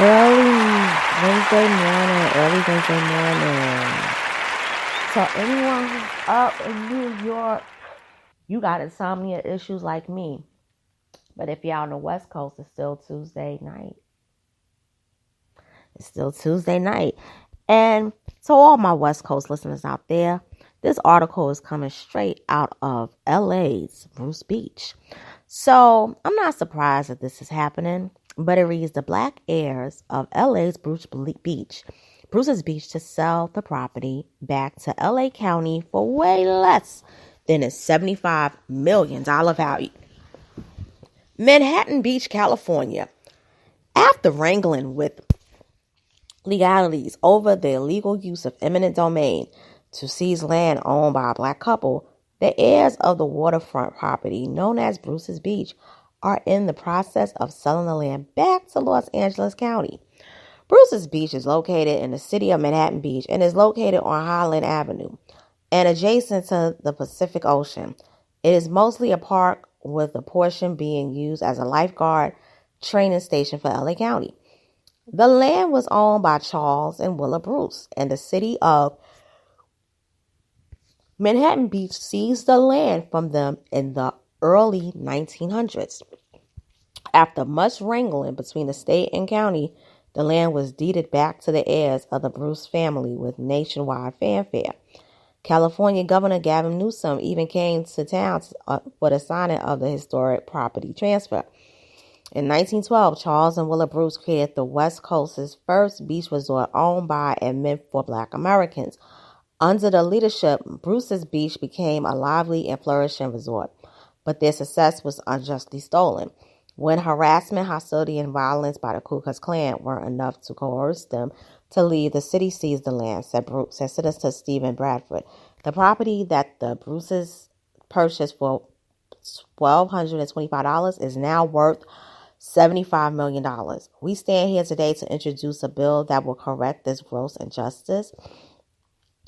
Early Wednesday morning. So anyone who's up in New York, you got insomnia issues like me. But if you're out on the West Coast, it's still Tuesday night. And so all my West Coast listeners out there, this article is coming straight out of LA's Bruce Beach. So I'm not surprised that this is happening, but it reads the Black heirs of LA's Bruce's Beach to sell the property back to LA County for way less than its $75 million value. Manhattan Beach, California. After wrangling with legalities over the illegal use of eminent domain to seize land owned by a Black couple, the heirs of the waterfront property known as Bruce's Beach are in the process of selling the land back to Los Angeles County. Bruce's Beach is located in the city of Manhattan Beach and is located on Highland Avenue and adjacent to the Pacific Ocean. It is mostly a park, with a portion being used as a lifeguard training station for LA County. The land was owned by Charles and Willa Bruce, and the city of Manhattan Beach seized the land from them in the early 1900s. After much wrangling between the state and county, the land was deeded back to the heirs of the Bruce family with nationwide fanfare. California Governor Gavin Newsom even came to town for the signing of the historic property transfer. In 1912, Charles and Willa Bruce created the West Coast's first beach resort owned by and meant for Black Americans. Under the leadership, Bruce's Beach became a lively and flourishing resort, but their success was unjustly stolen. When harassment, hostility, and violence by the Ku Klux Klan weren't enough to coerce them to leave, the city seized the land, said Senator Stephen Bradford. The property that the Bruces purchased for $1,225 is now worth $75 million. We stand here today to introduce a bill that will correct this gross injustice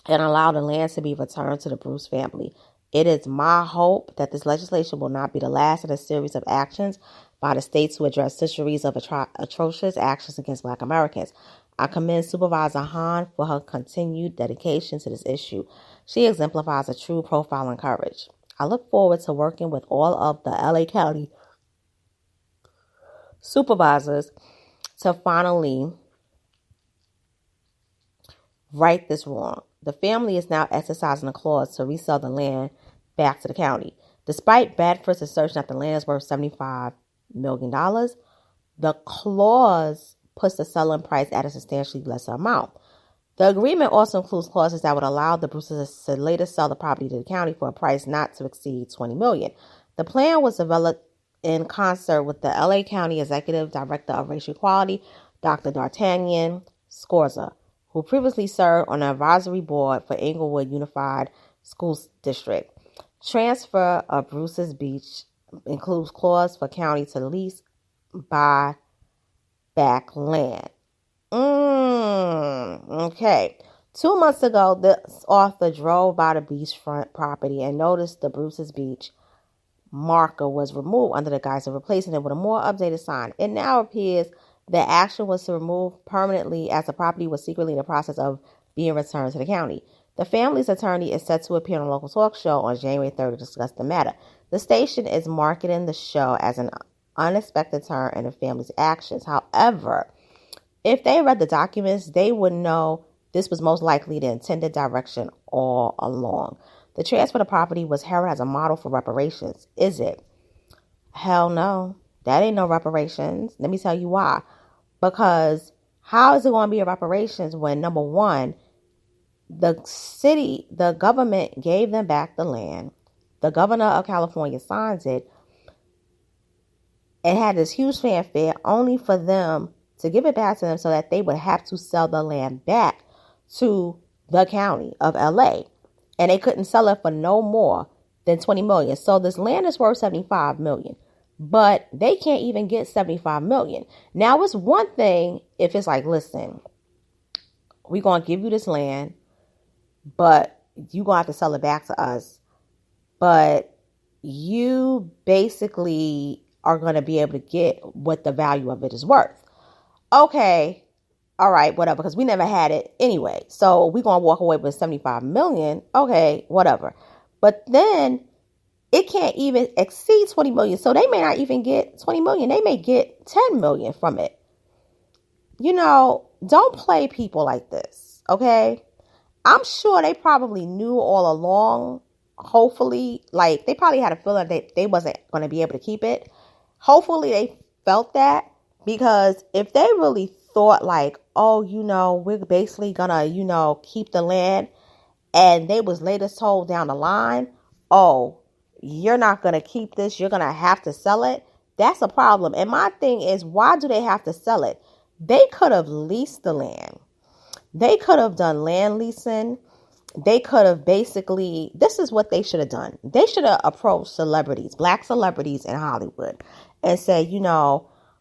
and allow the land to be returned to the Bruce family. It is my hope that this legislation will not be the last in a series of actions by the state to address centuries of atrocious actions against Black Americans. I commend Supervisor Hahn for her continued dedication to this issue. She exemplifies a true profile in courage. I look forward to working with all of the LA County supervisors to finally right this wrong. The family is now exercising a clause to resell the land back to the county. Despite Bradford's assertion that the land is worth $75 million, the clause puts the selling price at a substantially lesser amount. The agreement also includes clauses that would allow the Bruces to later sell the property to the county for a price not to exceed $20 million. The plan was developed in concert with the LA County Executive Director of Racial Equality, Dr. D'Artagnan Scorza, who previously served on the advisory board for Inglewood Unified School District. Transfer of Bruce's Beach includes clause for county to lease, buy back land. Okay. 2 months ago, this author drove by the beachfront property and noticed the Bruce's Beach marker was removed under the guise of replacing it with a more updated sign. It now appears the action was to remove permanently as the property was secretly in the process of being returned to the county. The family's attorney is set to appear on a local talk show on January 3rd to discuss the matter. The station is marketing the show as an unexpected turn in the family's actions. However, if they read the documents, they would know this was most likely the intended direction all along. The transfer of the property was heralded as a model for reparations. Is it? Hell no. That ain't no reparations. Let me tell you why. Because how is it going to be a reparations when, number one, the government gave them back the land. The governor of California signs it. It had this huge fanfare only for them to give it back to them so that they would have to sell the land back to the county of LA. And they couldn't sell it for no more than $20 million. So this land is worth $75 million. But they can't even get $75 million. Now, it's one thing if it's like, listen, we're going to give you this land, but you're going to have to sell it back to us. But you basically are going to be able to get what the value of it is worth. okay, all right, whatever, because we never had it anyway. So we're going to walk away with 75 million. Okay, whatever. But then it can't even exceed 20 million. So they may not even get 20 million. They may get 10 million from it. Don't play people like this. Okay. I'm sure they probably knew all along. Hopefully, like they probably had a feeling that they wasn't going to be able to keep it. Hopefully they felt that, because if they really thought like, oh, we're basically gonna, keep the land, and they was later told down the line, oh, you're not gonna keep this, you're gonna have to sell it, that's a problem. And my thing is, why do they have to sell it? They could have leased the land. They could have done land leasing. They could have this is what they should have done. They should have approached celebrities, black celebrities in Hollywood, and said,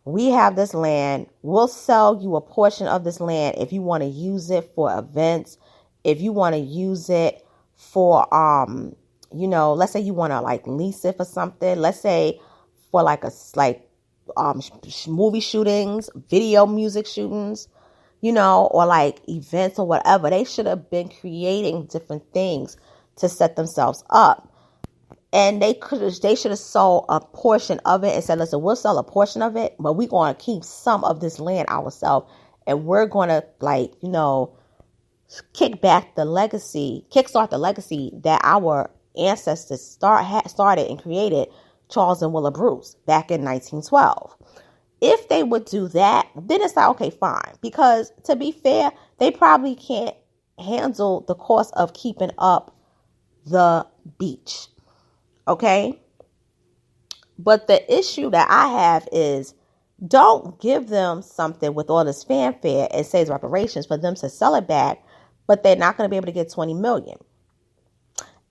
we have this land. We'll sell you a portion of this land if you want to use it for events. If you want to use it for, let's say you want to like lease it for something. Let's say for movie shootings, video music shootings, or like events or whatever. They should have been creating different things to set themselves up. And they should have sold a portion of it and said, listen, we'll sell a portion of it, but we're going to keep some of this land ourselves. And we're going to kickstart the legacy that our ancestors started and created, Charles and Willa Bruce, back in 1912. If they would do that, then it's like, okay, fine. Because to be fair, they probably can't handle the cost of keeping up the beach. Okay? But the issue that I have is, don't give them something with all this fanfare and say it's reparations for them to sell it back, but they're not going to be able to get 20 million.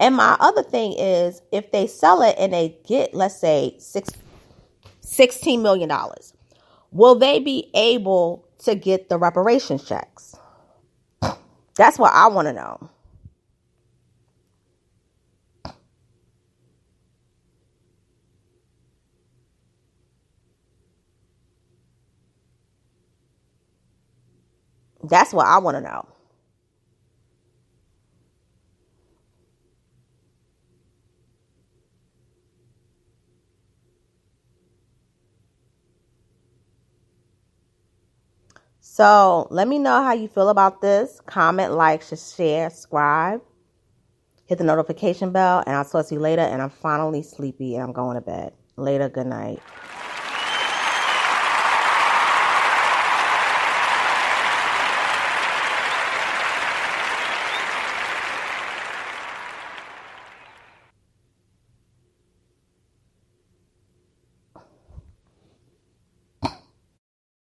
And my other thing is, if they sell it and they get, let's say, $16 million, will they be able to get the reparations checks? That's what I want to know. That's what I want to know. So let me know how you feel about this. Comment, like, share, subscribe. Hit the notification bell, and I'll talk to you later. And I'm finally sleepy and I'm going to bed. Later, good night.